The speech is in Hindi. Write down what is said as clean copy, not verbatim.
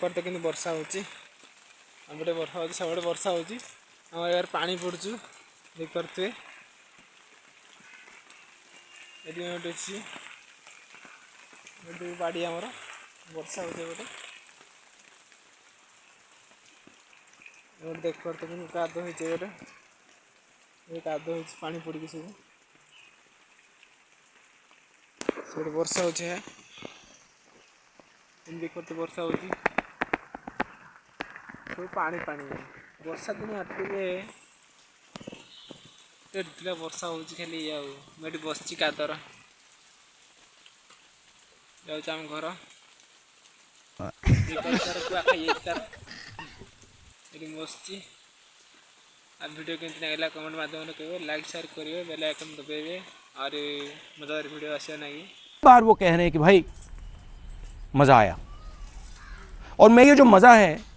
देखते कि वर्षा होटे वर्षा हो सब वर्षा हो यार पानी पड़चु देख पारे ये बाड़ी आमर वर्षा हो देख पारे कि कादो गोटे कादो पानी पड़ी सब वर्षा हो देख पारे वर्षा हो पानी पानी वर्षा दिन आटे वर्षा हो खाली मुझे बस कादर जाम घर कुआ खाई बस वीडियो केमती लगे कमेंट माध्यम कहे लाइक शेयर करेंगे बेल आइकन दबाइए और मजेदार वीडियो आसे ना बार वो कह रहे हैं कि भाई मजा आया और मैं ये जो मजा है